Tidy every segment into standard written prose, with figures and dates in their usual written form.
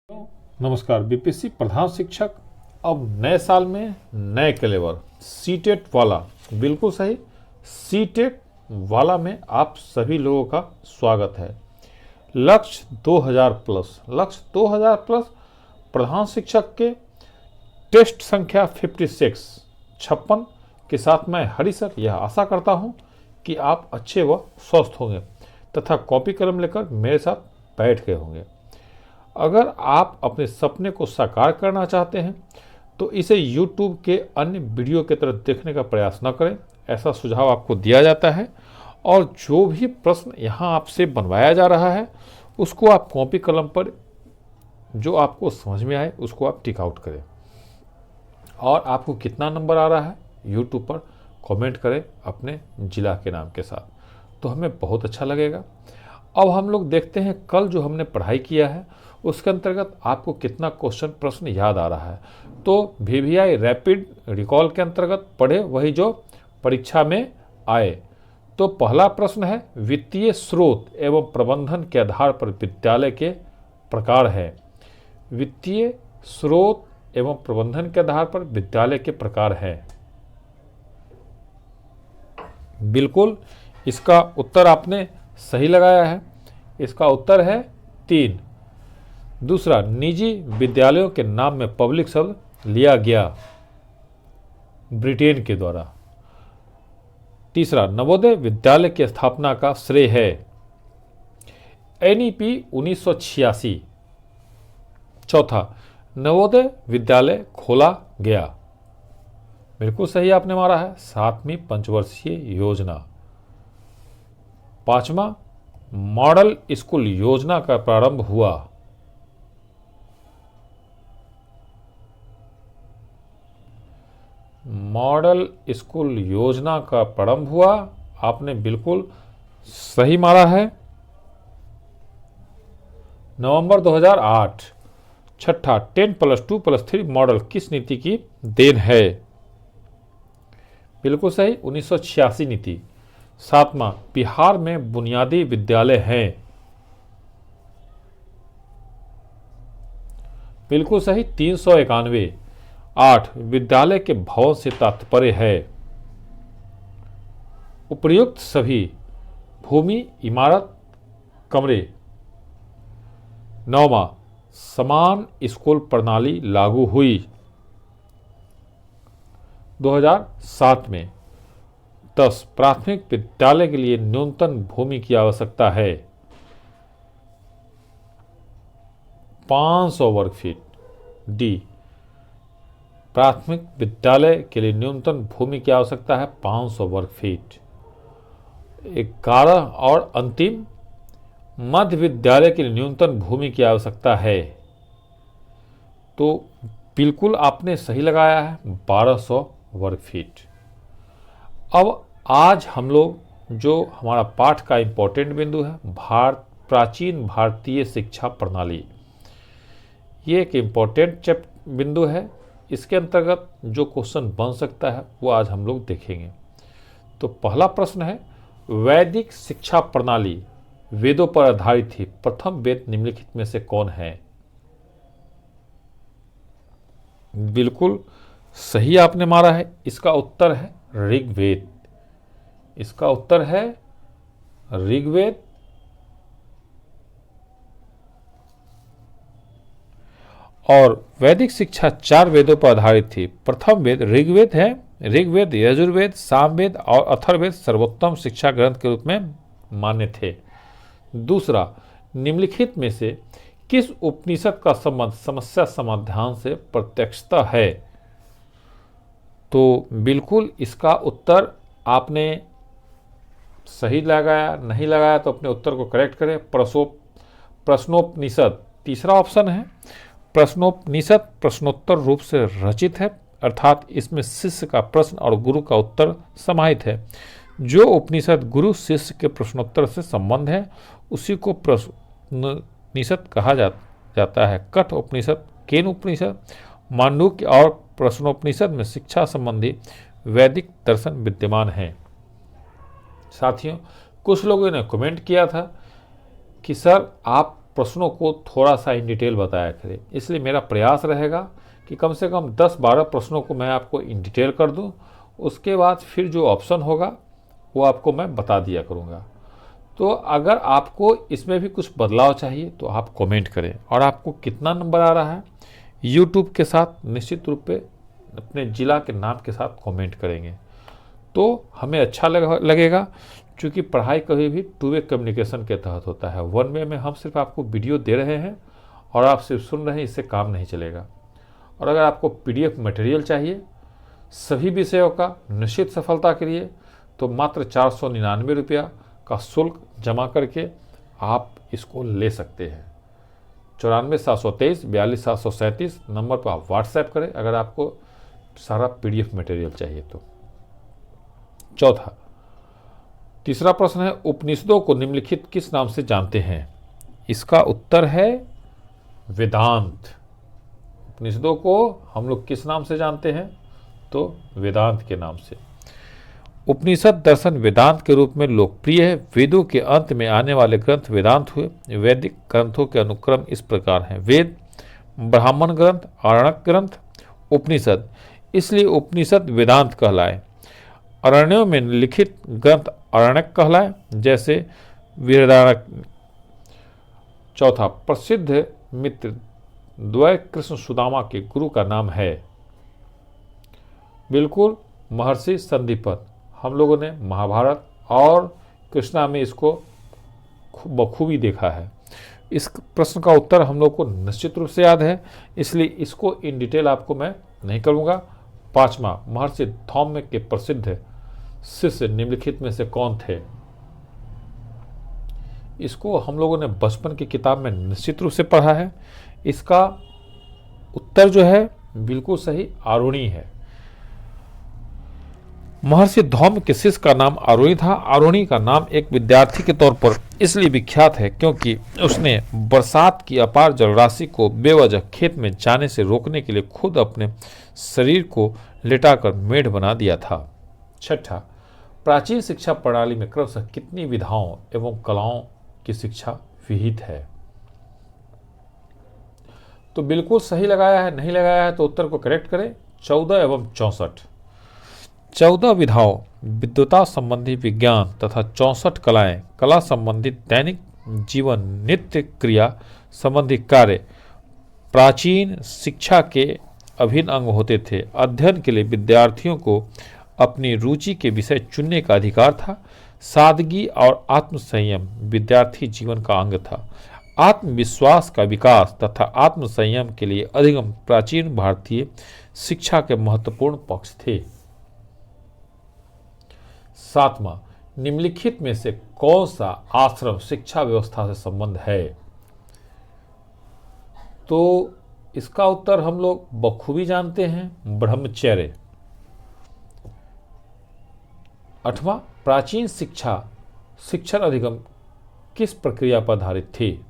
नमस्कार। बीपीएससी प्रधान शिक्षक अब नए साल में नए कलेवर सीटेट वाला, बिल्कुल सही, सीटेट वाला में आप सभी लोगों का स्वागत है। लक्ष्य 2000 प्लस, लक्ष्य 2000 प्लस प्रधान शिक्षक के टेस्ट संख्या 56 के साथ मैं हरि सर यह आशा करता हूं कि आप अच्छे व स्वस्थ होंगे तथा कॉपी कलम लेकर मेरे साथ बैठ गए होंगे। अगर आप अपने सपने को साकार करना चाहते हैं तो इसे YouTube के अन्य वीडियो की तरह देखने का प्रयास न करें, ऐसा सुझाव आपको दिया जाता है। और जो भी प्रश्न यहाँ आपसे बनवाया जा रहा है उसको आप कॉपी कलम पर जो आपको समझ में आए उसको आप टिक आउट करें। और आपको कितना नंबर आ रहा है YouTube पर कमेंट करें अपने जिला के नाम के साथ, तो हमें बहुत अच्छा लगेगा। अब हम लोग देखते हैं कल जो हमने पढ़ाई किया है उसके अंतर्गत आपको कितना क्वेश्चन प्रश्न याद आ रहा है। तो VVI रैपिड रिकॉल के अंतर्गत पढ़े वही जो परीक्षा में आए। तो पहला प्रश्न है, वित्तीय स्रोत एवं प्रबंधन के आधार पर विद्यालय के प्रकार है। वित्तीय स्रोत एवं प्रबंधन के आधार पर विद्यालय के प्रकार हैं। बिल्कुल इसका उत्तर आपने सही लगाया है। इसका उत्तर है 3। दूसरा, निजी विद्यालयों के नाम में पब्लिक शब्द लिया गया ब्रिटेन के द्वारा। तीसरा, नवोदय विद्यालय की स्थापना का श्रेय है NEP 1986। चौथा, नवोदय विद्यालय खोला गया। बिल्कुल सही आपने मारा है, 7वीं पंचवर्षीय योजना। पांचवा, मॉडल स्कूल योजना का प्रारंभ हुआ। मॉडल स्कूल योजना का प्रारंभ हुआ, आपने बिल्कुल सही मारा है, नवंबर 2008। छठा, 10+2+3 मॉडल किस नीति की देन है। बिल्कुल सही, 1986 नीति। सातवां, बिहार में बुनियादी विद्यालय हैं। बिल्कुल सही, 391। 8, विद्यालय के भवन से तात्पर्य है उपर्युक्त सभी भूमि, इमारत, कमरे। 9वां, समान स्कूल प्रणाली लागू हुई 2007 में। 10, प्राथमिक विद्यालय के लिए न्यूनतम भूमि की आवश्यकता है 500 वर्ग फीट। डी, प्राथमिक विद्यालय के लिए न्यूनतम भूमि की आवश्यकता है 500 वर्ग फीट। 11 और अंतिम, मध्य विद्यालय के लिए न्यूनतम भूमि की आवश्यकता है। तो बिल्कुल आपने सही लगाया है, 1200 वर्ग फीट। अब आज हम लोग जो हमारा पाठ का इम्पोर्टेंट बिंदु है, प्राचीन भारतीय शिक्षा प्रणाली, ये एक इम्पोर्टेंट बिंदु है। इसके अंतर्गत जो क्वेश्चन बन सकता है वो आज हम लोग देखेंगे। तो पहला प्रश्न है, वैदिक शिक्षा प्रणाली वेदों पर आधारित थी, प्रथम वेद निम्नलिखित में से कौन है। बिल्कुल सही आपने मारा है, इसका उत्तर है ऋग्वेद। इसका उत्तर है ऋग्वेद। और वैदिक शिक्षा 4 वेदों पर आधारित थी। प्रथम वेद ऋग्वेद है। ऋग्वेद, यजुर्वेद, सामवेद और अथर्ववेद सर्वोत्तम शिक्षा ग्रंथ के रूप में मान्य थे। दूसरा, निम्नलिखित में से किस उपनिषद का संबंध समस्या समाधान से प्रत्यक्षता है। तो बिल्कुल इसका उत्तर आपने सही लगाया, नहीं लगाया तो अपने उत्तर को करेक्ट करें। प्रश्नोपनिषद तीसरा ऑप्शन है। प्रश्नोपनिषद प्रश्नोत्तर रूप से रचित है, अर्थात इसमें शिष्य का प्रश्न और गुरु का उत्तर समाहित है। जो उपनिषद गुरु शिष्य के प्रश्नोत्तर से संबंध है उसी को प्रश्नोपनिषद कहा जाता है। कठ उपनिषद, केन उपनिषद, मांडूक्य और प्रश्नोपनिषद में शिक्षा संबंधी वैदिक दर्शन विद्यमान है। साथियों, कुछ लोगों ने कमेंट किया था कि सर आप प्रश्नों को थोड़ा सा इन डिटेल बताया करें। इसलिए मेरा प्रयास रहेगा कि कम से कम 10-12 प्रश्नों को मैं आपको इन डिटेल कर दूं। उसके बाद फिर जो ऑप्शन होगा वो आपको मैं बता दिया करूँगा। तो अगर आपको इसमें भी कुछ बदलाव चाहिए तो आप कमेंट करें। और आपको कितना नंबर आ रहा है यूट्यूब के साथ निश्चित रूप से अपने ज़िला के नाम के साथ कमेंट करेंगे तो हमें अच्छा लगेगा। क्योंकि पढ़ाई कभी भी टू वे कम्युनिकेशन के तहत होता है। वन वे में हम सिर्फ आपको वीडियो दे रहे हैं और आप सिर्फ सुन रहे हैं, इससे काम नहीं चलेगा। और अगर आपको PDF मटेरियल चाहिए सभी विषयों का निश्चित सफलता के लिए तो मात्र 499 रुपया का शुल्क जमा करके आप इसको ले सकते हैं। 94-723-42-737 नंबर पर आप व्हाट्सएप करें अगर आपको सारा PDF मटेरियल चाहिए तो। चौथा, तीसरा प्रश्न है, उपनिषदों को निम्नलिखित किस नाम से जानते हैं? इसका उत्तर है वेदांत। उपनिषदों को हम लोग किस नाम से जानते हैं? तो वेदांत के नाम से। उपनिषद दर्शन वेदांत के रूप में लोकप्रिय है। वेदों के अंत में आने वाले ग्रंथ वेदांत हुए। वैदिक ग्रंथों के अनुक्रम इस प्रकार हैं: वेद, ब्राह्मण ग्रंथ, आरण्यक ग्रंथ, उपनिषद। इसलिए उपनिषद वेदांत कहलाए। अरण्यों में लिखित ग्रंथ आरण्यक कहलाए, जैसे बृहदारण्यक। चौथा, प्रसिद्ध मित्र द्वय कृष्ण सुदामा के गुरु का नाम है? बिल्कुल, महर्षि संदीपन। हम लोगों ने महाभारत और कृष्णा में इसको बखूबी देखा है। इस प्रश्न का उत्तर हम लोग को निश्चित रूप से याद है, इसलिए इसको इन डिटेल आपको मैं नहीं करूँगा। पांचवा, महर्षि धौम्य के प्रसिद्ध शिष्य निम्नलिखित में से कौन थे? इसको हम लोगों ने बचपन की किताब में निश्चित रूप से पढ़ा है। इसका उत्तर जो है बिल्कुल सही आरुणि है। महर्षि धौम्य के शिष्य का नाम आरुणि था। आरुणि का नाम एक विद्यार्थी के तौर पर इसलिए विख्यात है क्योंकि उसने बरसात की अपार जलराशि को बेवजह खेत में जाने से रोकने के लिए खुद अपने शरीर को लिटाकर मेढ़ बना दिया था। छठा, प्राचीन शिक्षा प्रणाली में क्रमशः कितनी विधाओं एवं कलाओं की शिक्षा विहित है? तो बिल्कुल सही लगाया है। नहीं लगाया है तो उत्तर को करेक्ट करें। 14 एवं 64। 14 विधाओं विद्वता संबंधी विज्ञान तथा 64 कलाएं कला संबंधित दैनिक जीवन नित्य क्रिया संबंधी कार्य प्राचीन शिक्षा के अभिन्न अंग होते थे। अध्ययन के लिए विद्यार्थियों को अपनी रुचि के विषय चुनने का अधिकार था। सादगी और आत्मसंयम विद्यार्थी जीवन का अंग था। आत्मविश्वास का विकास तथा आत्मसंयम के लिए अधिगम प्राचीन भारतीय शिक्षा के महत्वपूर्ण पक्ष थे। सातवां, निम्नलिखित में से कौन सा आश्रम शिक्षा व्यवस्था से संबंध है? तो इसका उत्तर हम लोग बखूबी जानते हैं, ब्रह्मचर्य। आठवां, प्राचीन शिक्षण अधिगम किस प्रक्रिया पर आधारित थी?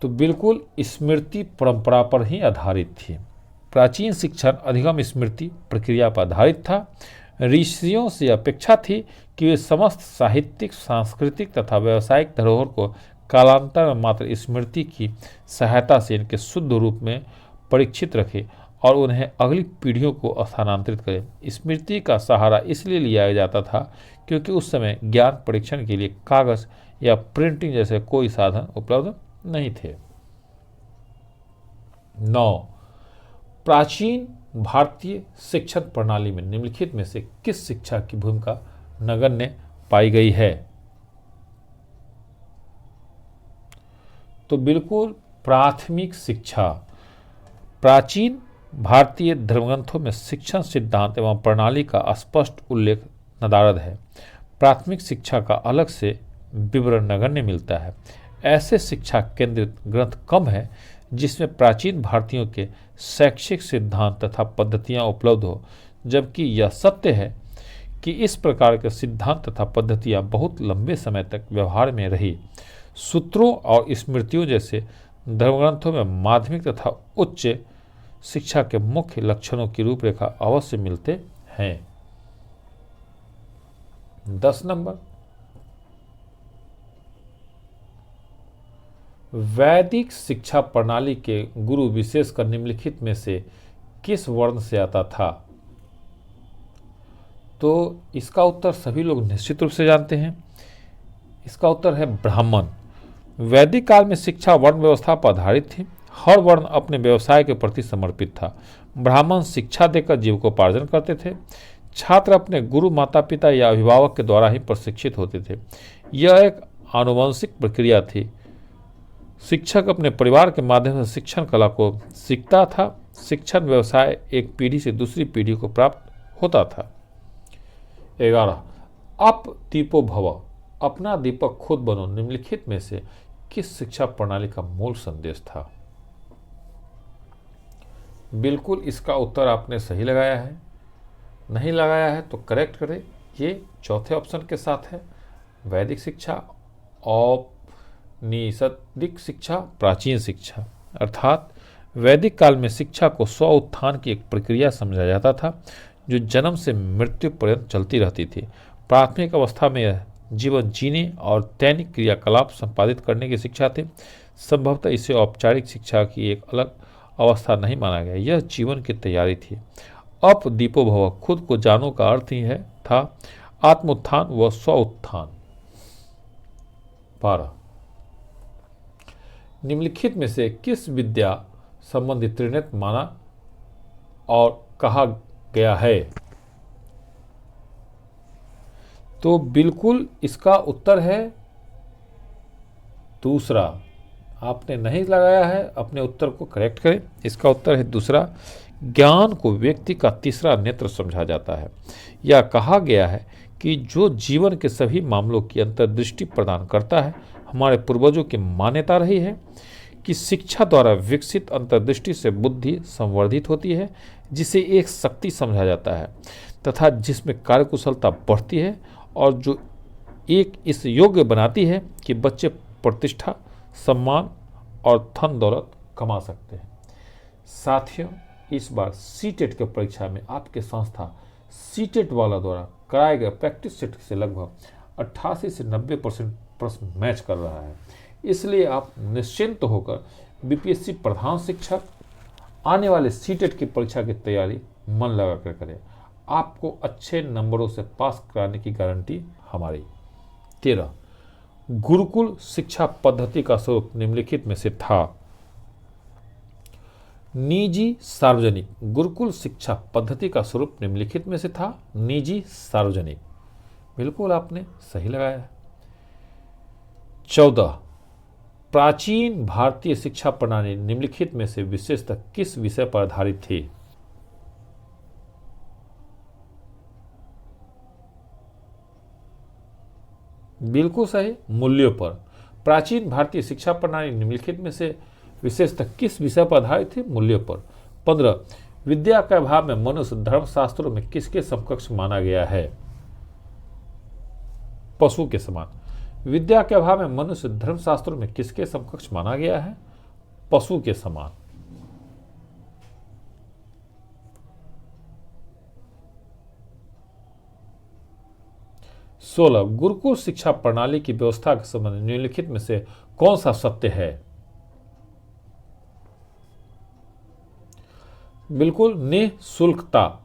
तो बिल्कुल स्मृति परंपरा पर ही आधारित थी। प्राचीन शिक्षण अधिगम स्मृति प्रक्रिया पर आधारित था। ऋषियों से अपेक्षा थी कि वे समस्त साहित्यिक, सांस्कृतिक तथा व्यावसायिक धरोहर को कालांतर में मात्र स्मृति की सहायता से इनके शुद्ध रूप में परीक्षित रखें और उन्हें अगली पीढ़ियों को स्थानांतरित करें। स्मृति का सहारा इसलिए लिया जाता था क्योंकि उस समय ज्ञान परीक्षण के लिए कागज या प्रिंटिंग जैसे कोई साधन उपलब्ध नहीं थे। 9, प्राचीन भारतीय शिक्षण प्रणाली में निम्नलिखित में से किस शिक्षा की भूमिका नगण्य पाई गई है? तो बिल्कुल प्राथमिक शिक्षा। प्राचीन भारतीय धर्मग्रंथों में शिक्षण सिद्धांत एवं प्रणाली का स्पष्ट उल्लेख नदारद है। प्राथमिक शिक्षा का अलग से विवरण नगण्य मिलता है। ऐसे शिक्षा केंद्रित ग्रंथ कम है जिसमें प्राचीन भारतीयों के शैक्षिक सिद्धांत तथा पद्धतियां उपलब्ध हो, जबकि यह सत्य है कि इस प्रकार के सिद्धांत तथा पद्धतियां बहुत लंबे समय तक व्यवहार में रही। सूत्रों और स्मृतियों जैसे धर्मग्रंथों में माध्यमिक तथा उच्च शिक्षा के मुख्य लक्षणों की रूपरेखा अवश्य मिलते हैं। 10 नंबर, वैदिक शिक्षा प्रणाली के गुरु विशेषकर निम्नलिखित में से किस वर्ण से आता था? तो इसका उत्तर सभी लोग निश्चित रूप से जानते हैं। इसका उत्तर है ब्राह्मण। वैदिक काल में शिक्षा वर्ण व्यवस्था पर आधारित थी। हर वर्ण अपने व्यवसाय के प्रति समर्पित था। ब्राह्मण शिक्षा देकर जीविकोपार्जन करते थे। छात्र अपने गुरु, माता पिता या अभिभावक के द्वारा ही प्रशिक्षित होते थे। यह एक आनुवंशिक प्रक्रिया थी। शिक्षक अपने परिवार के माध्यम से शिक्षण कला को सीखता था। शिक्षण व्यवसाय एक पीढ़ी से दूसरी पीढ़ी को प्राप्त होता था। 11 अप दीपो भव, अपना दीपक खुद बनो, निम्नलिखित में से किस शिक्षा प्रणाली का मूल संदेश था? बिल्कुल इसका उत्तर आपने सही लगाया है। नहीं लगाया है तो करेक्ट करें। ये चौथे ऑप्शन के साथ है, वैदिक शिक्षा, औपनिषदिक शिक्षा, प्राचीन शिक्षा। अर्थात वैदिक काल में शिक्षा को स्व उत्थान की एक प्रक्रिया समझा जाता था जो जन्म से मृत्यु पर्यंत चलती रहती थी। प्राथमिक अवस्था में यह जीवन जीने और दैनिक क्रियाकलाप संपादित करने की शिक्षा थी। संभवतः इसे औपचारिक शिक्षा की एक अलग अवस्था नहीं माना गया। यह जीवन की तैयारी थी। अप दीपो भव, खुद को जानो का अर्थ ही है था आत्मोत्थान व स्व उत्थान। 12 निम्नलिखित में से किस विद्या संबंधी त्रिनेत्र माना और कहा गया है? तो बिल्कुल इसका उत्तर है दूसरा। आपने नहीं लगाया है, अपने उत्तर को करेक्ट करें। इसका उत्तर है दूसरा। ज्ञान को व्यक्ति का तीसरा नेत्र समझा जाता है। यह कहा गया है कि जो जीवन के सभी मामलों की अंतर्दृष्टि प्रदान करता है। हमारे पूर्वजों की मान्यता रही है कि शिक्षा द्वारा विकसित अंतर्दृष्टि से बुद्धि संवर्धित होती है, जिसे एक शक्ति समझा जाता है तथा जिसमें कार्यकुशलता बढ़ती है और जो एक इस योग्य बनाती है कि बच्चे प्रतिष्ठा, सम्मान और धन दौलत कमा सकते हैं। साथियों, इस बार सीटेट के परीक्षा में आपके संस्था सीटेट वाला द्वारा कराए गए प्रैक्टिस सेट से लगभग 88 से 90% प्रश्न मैच कर रहा है। इसलिए आप निश्चिंत होकर बीपीएससी प्रधान शिक्षक आने वाले सीटेट की परीक्षा की तैयारी मन लगा कर करें। आपको अच्छे नंबरों से पास कराने की गारंटी हमारी। 13 गुरुकुल शिक्षा पद्धति का स्वरूप निम्नलिखित में से था? निजी, सार्वजनिक। गुरुकुल शिक्षा पद्धति का स्वरूप निम्नलिखित में से था? निजी, सार्वजनिक। बिल्कुल आपने सही लगाया है। 14 प्राचीन भारतीय शिक्षा प्रणाली निम्नलिखित में से विशेषतः किस विषय पर आधारित थी? बिल्कुल सही, मूल्यों पर। प्राचीन भारतीय शिक्षा प्रणाली निम्नलिखित में से विशेषतः किस विषय पर आधारित थी? मूल्यों पर। 15 विद्या के अभाव में मनुष्य धर्मशास्त्रों में किसके समकक्ष माना गया है? पशु के समान। विद्या के अभाव में मनुष्य धर्मशास्त्रों में किसके समकक्ष माना गया है? पशु के समान। 16 गुरुकुल शिक्षा प्रणाली की व्यवस्था के संबंध निम्नलिखित में से कौन सा सत्य है? बिल्कुल निःशुल्कता।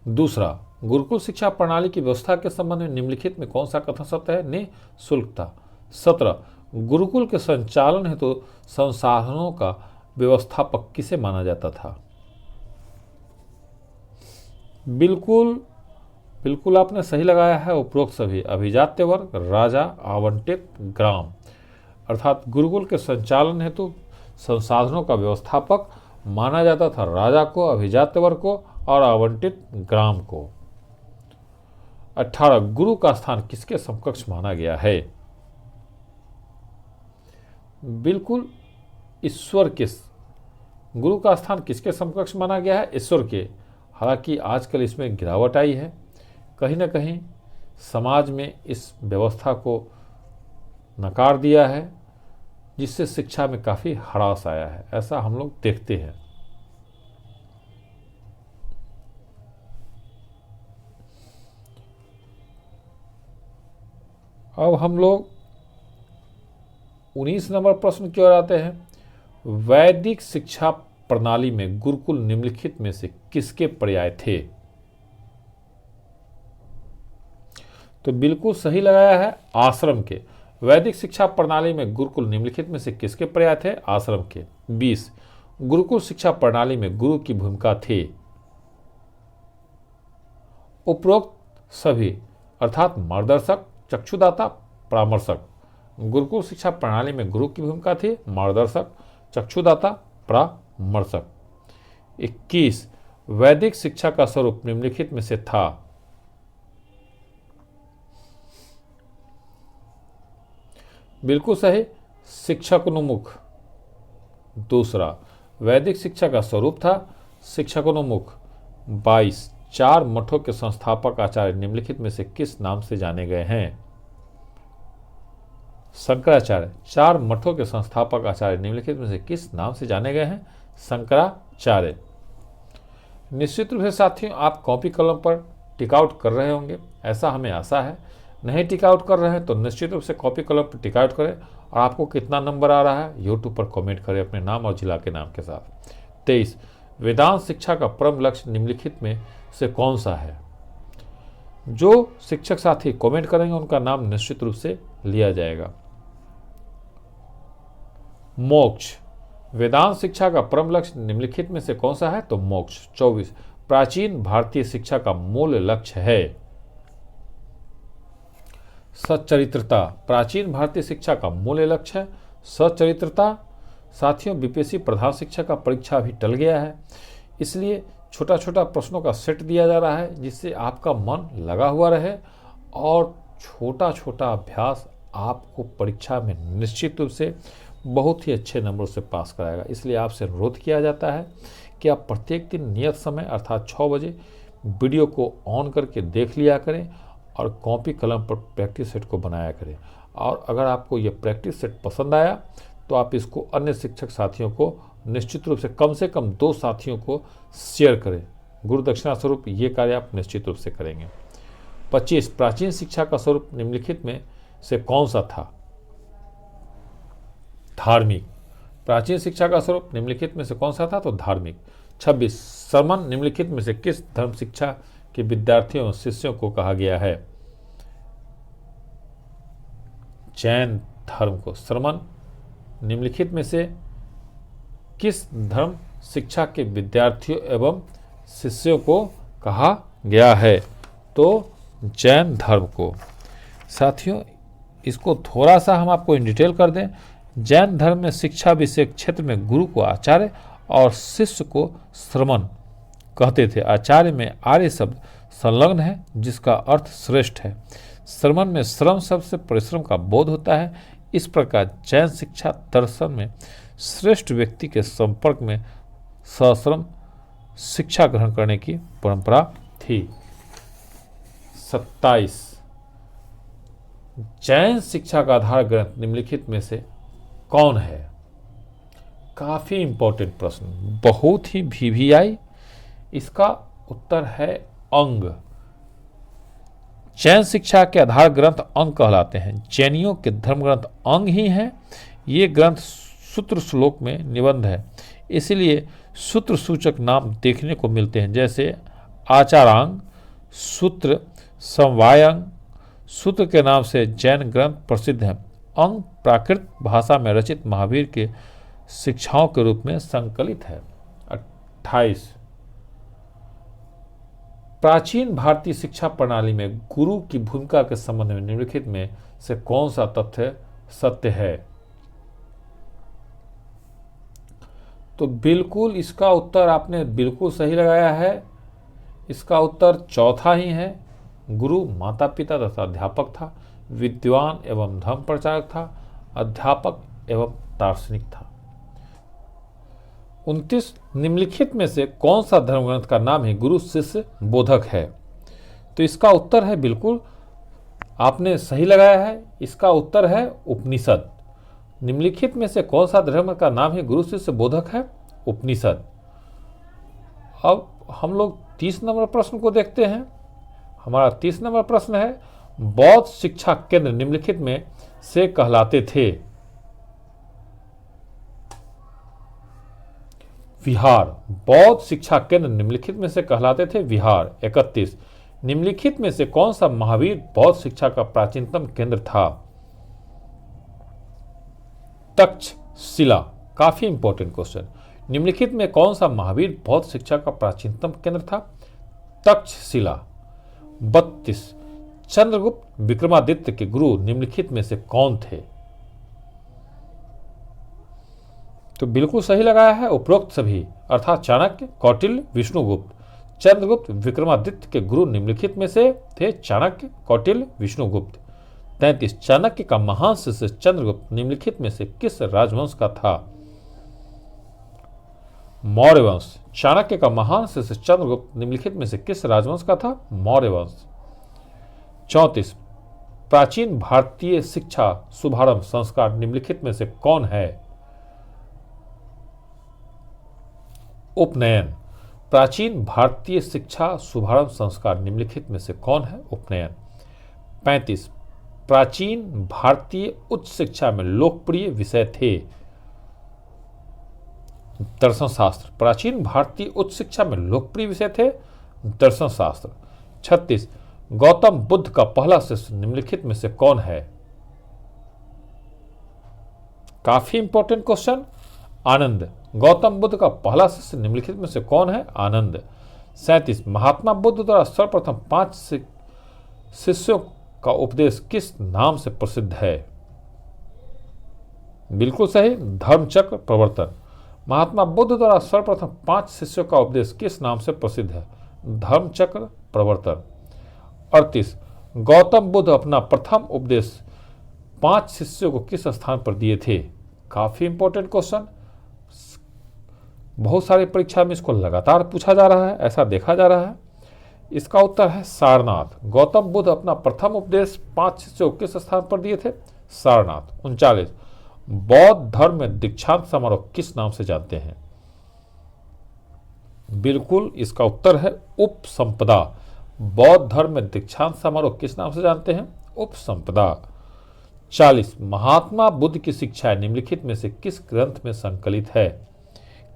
दूसरा, गुरुकुल शिक्षा प्रणाली की व्यवस्था के संबंध में निम्नलिखित में कौन सा कथन सत्य है? निःशुल्कता। 17 गुरुकुल के संचालन हेतु संसाधनों का व्यवस्थापक किसे माना जाता था? बिल्कुल बिल्कुल आपने सही लगाया है। उपरोक्त सभी अभिजात्य वर्ग, राजा, आवंटित, ग्राम। अर्थात गुरुकुल के संचालन हेतु संसाधनों का व्यवस्थापक माना जाता था राजा को, अभिजात्य वर्ग को और आवंटित ग्राम को। 18 गुरु का स्थान किसके समकक्ष माना गया है? बिल्कुल ईश्वर के। गुरु का स्थान किसके समकक्ष माना गया है? ईश्वर के। हालांकि आजकल इसमें गिरावट आई है। कहीं ना कहीं समाज में इस व्यवस्था को नकार दिया है, जिससे शिक्षा में काफ़ी हड़ास आया है। ऐसा हम लोग देखते हैं। अब हम लोग 19 नंबर प्रश्न की ओर आते हैं। वैदिक शिक्षा प्रणाली में गुरुकुल निम्नलिखित में से किसके पर्याय थे? तो बिल्कुल सही लगाया है, आश्रम के। वैदिक शिक्षा प्रणाली में गुरुकुल निम्नलिखित में से किसके पर्याय थे? आश्रम के। 20 गुरुकुल शिक्षा प्रणाली में गुरु की भूमिका थी? उपरोक्त सभी, अर्थात मार्गदर्शक, चक्षुदाता, परामर्शक। गुरुकुल शिक्षा प्रणाली में गुरु की भूमिका थी मार्गदर्शक, चक्षुदाता, परामर्शक। 21 वैदिक शिक्षा का स्वरूप निम्नलिखित में से था? बिल्कुल सही, शिक्षकोन्मुख। दूसरा, वैदिक शिक्षा का स्वरूप था शिक्षकोन्मुख। 22 चार मठों के संस्थापक आचार्य निम्नलिखित में से किस नाम से जाने गए हैं? शंकराचार्य। चार मठों के संस्थापक आचार्य निम्नलिखित में से किस नाम से जाने गए हैं? शंकराचार्य। निश्चित रूप से साथियों आप कॉपी कलम पर टिक आउट कर रहे होंगे, ऐसा हमें आशा है। नहीं टिक आउट कर रहे हैं तो निश्चित रूप से कॉपी कलम पर टिक आउट करें और आपको कितना नंबर आ रहा है यूट्यूब पर कमेंट करें अपने नाम और जिला के नाम के साथ। 23 वेदांत शिक्षा का परम लक्ष्य निम्नलिखित में से कौन सा है? जो शिक्षक साथी कमेंट करेंगे उनका नाम निश्चित रूप से लिया जाएगा। मोक्ष। वेदांत शिक्षा का परम लक्ष्य निम्नलिखित में से कौन सा है? तो मोक्ष। 24 प्राचीन भारतीय शिक्षा का मूल लक्ष्य है? सच्चरित्रता। प्राचीन भारतीय शिक्षा का मूल लक्ष्य है सच्चरित्रता। साथियों बीपीएससी प्रधान शिक्षक का परीक्षा अभी टल गया है, इसलिए छोटा छोटा प्रश्नों का सेट दिया जा रहा है जिससे आपका मन लगा हुआ रहे और छोटा छोटा अभ्यास आपको परीक्षा में निश्चित रूप से बहुत ही अच्छे नंबर से पास कराएगा। इसलिए आपसे अनुरोध किया जाता है कि आप प्रत्येक दिन नियत समय अर्थात 6 बजे वीडियो को ऑन करके देख लिया करें और कॉपी कलम पर प्रैक्टिस सेट को बनाया करें। और अगर आपको ये प्रैक्टिस सेट पसंद आया तो आप इसको अन्य शिक्षक साथियों को निश्चित रूप से कम 2 साथियों को शेयर करें। गुरु दक्षिणा स्वरूप ये कार्य आप निश्चित रूप से करेंगे। 25 प्राचीन शिक्षा का स्वरूप निम्नलिखित में से कौन सा था? धार्मिक। प्राचीन शिक्षा का स्वरूप निम्नलिखित में से कौन सा था? तो धार्मिक। 26 श्रमण निम्नलिखित में से किस धर्म शिक्षा के विद्यार्थियों शिष्यों को कहा गया है? जैन धर्म को। श्रमण निम्नलिखित में से किस धर्म शिक्षा के विद्यार्थियों एवं शिष्यों को कहा गया है? तो जैन धर्म को। साथियों इसको थोड़ा सा हम आपको इन डिटेल कर दें। जैन धर्म में शिक्षा विषय क्षेत्र में गुरु को आचार्य और शिष्य को श्रमण कहते थे। आचार्य में आर्य शब्द संलग्न है जिसका अर्थ श्रेष्ठ है। श्रमण में श्रम शब्द से परिश्रम का बोध होता है। इस प्रकार जैन शिक्षा दर्शन में श्रेष्ठ व्यक्ति के संपर्क में सश्रम शिक्षा ग्रहण करने की परंपरा थी। 27 जैन शिक्षा का आधार ग्रंथ निम्नलिखित में से कौन है? काफी इंपॉर्टेंट प्रश्न, बहुत ही VVI। इसका उत्तर है अंग। जैन शिक्षा के आधार ग्रंथ अंग कहलाते हैं। जैनियों के धर्म ग्रंथ अंग ही हैं। ये ग्रंथ सूत्र श्लोक में निबंध है, इसलिए सूत्र सूचक नाम देखने को मिलते हैं, जैसे आचारांग, सूत्र, समवायांग। सूत्र के नाम से जैन ग्रंथ प्रसिद्ध हैं। अंग प्राकृत भाषा में रचित महावीर के शिक्षाओं के रूप में संकलित है। 28 प्राचीन भारतीय शिक्षा प्रणाली में गुरु की भूमिका के संबंध में निम्नलिखित में से कौन सा तथ्य सत्य है? तो बिल्कुल इसका उत्तर आपने बिल्कुल सही लगाया है। इसका उत्तर चौथा ही है। गुरु माता पिता तथा अध्यापक था, विद्वान एवं धर्म प्रचारक था, अध्यापक एवं दार्शनिक था। 29 निम्नलिखित में से कौन सा धर्म ग्रंथ का नाम ही गुरु शिष्य बोधक है? तो इसका उत्तर है, बिल्कुल आपने सही लगाया है, इसका उत्तर है उपनिषद। निम्नलिखित में से कौन सा धर्म का नाम ही गुरु शिष्य बोधक है? उपनिषद। अब हम लोग 30 नंबर प्रश्न को देखते हैं। हमारा 30 नंबर प्रश्न है, बौद्ध शिक्षा केंद्र निम्नलिखित में से कहलाते थे? विहार बौद्ध शिक्षा केंद्र निम्नलिखित में से कहलाते थे विहार। 31 निम्नलिखित में से कौन सा महावीर बौद्ध शिक्षा का प्राचीनतम केंद्र था? तक्षशिला, काफी इंपॉर्टेंट क्वेश्चन। निम्नलिखित में कौन सा महावीर बौद्ध शिक्षा का प्राचीनतम केंद्र था? तक्षशिला। 32 चंद्रगुप्त विक्रमादित्य के गुरु निम्नलिखित में से कौन थे? तो बिल्कुल सही लगाया है उपरोक्त सभी, अर्थात चाणक्य, कौटिल्य, विष्णुगुप्त। चंद्रगुप्त विक्रमादित्य के गुरु निम्नलिखित में से थे चाणक्य, कौटिल्य, विष्णुगुप्त। 33 चाणक्य का महान शिष्य चंद्रगुप्त निम्नलिखित में से किस राजवंश का था? मौर्य वंश। चाणक्य का महान शिष्य चंद्रगुप्त निम्नलिखित में से किस राजवंश का था? मौर्य वंश। 34 प्राचीन भारतीय शिक्षा शुभारंभ संस्कार निम्नलिखित में से कौन है? उपनयन। प्राचीन भारतीय शिक्षा शुभारंभ संस्कार निम्नलिखित में से कौन है? उपनयन। 35 प्राचीन भारतीय उच्च शिक्षा में लोकप्रिय विषय थे? दर्शन शास्त्र। प्राचीन भारतीय उच्च शिक्षा में लोकप्रिय विषय थे दर्शन शास्त्र। 36 गौतम बुद्ध का पहला शिष्य निम्नलिखित में से कौन है? काफी इंपॉर्टेंट क्वेश्चन, आनंद। गौतम बुद्ध का पहला शिष्य निम्नलिखित में से कौन है? आनंद। 37 महात्मा बुद्ध द्वारा सर्वप्रथम 5 शिष्यों का उपदेश किस नाम से प्रसिद्ध है? बिल्कुल सही, धर्मचक्र प्रवर्तन। महात्मा बुद्ध द्वारा सर्वप्रथम 5 शिष्यों का उपदेश किस नाम से प्रसिद्ध है? धर्मचक्र प्रवर्तन। 38 गौतम बुद्ध अपना प्रथम उपदेश 5 शिष्यों को किस स्थान पर दिए थे? काफी इंपॉर्टेंट क्वेश्चन, बहुत सारी परीक्षा में इसको लगातार पूछा जा रहा है, ऐसा देखा जा रहा है। इसका उत्तर है सारनाथ। गौतम बुद्ध अपना प्रथम उपदेश 5 शिष्यों को किस स्थान पर दिए थे? सारनाथ। 39 बौद्ध धर्म में दीक्षांत समारोह किस नाम से जानते हैं? बिल्कुल इसका उत्तर है उपसंपदा। बौद्ध धर्म में दीक्षांत समारोह किस नाम से जानते हैं? उपसंपदा। 40 महात्मा बुद्ध की शिक्षाएं निम्नलिखित में से किस ग्रंथ में संकलित है?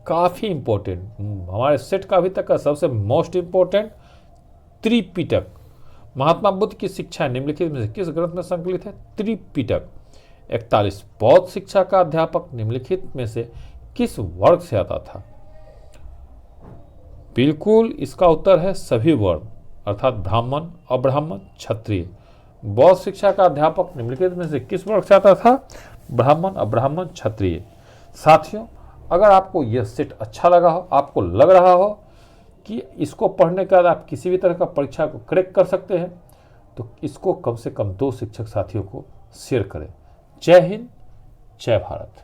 काफी इंपॉर्टेंट, हमारे सेट का अभी तक का सबसे मोस्ट इंपॉर्टेंट त्रिपिटक। महात्मा बुद्ध की शिक्षाएं निम्नलिखित में से किस ग्रंथ में संकलित है? त्रिपिटक। 41 बौद्ध शिक्षा का अध्यापक निम्नलिखित में से किस वर्ग से आता था? बिल्कुल इसका उत्तर है सभी वर्ग, अर्थात ब्राह्मण, अब्राह्मण, क्षत्रिय। बौद्ध शिक्षा का अध्यापक निम्नलिखित में से किस वर्ग से आता था? ब्राह्मण, अब्राह्मण, क्षत्रिय। साथियों, अगर आपको यह सेट अच्छा लगा हो, आपको लग रहा हो कि इसको पढ़ने के बाद आप किसी भी तरह का परीक्षा को क्रैक कर सकते हैं, तो इसको कम से कम 2 शिक्षक साथियों को शेयर करें। जय हिंद, जय भारत।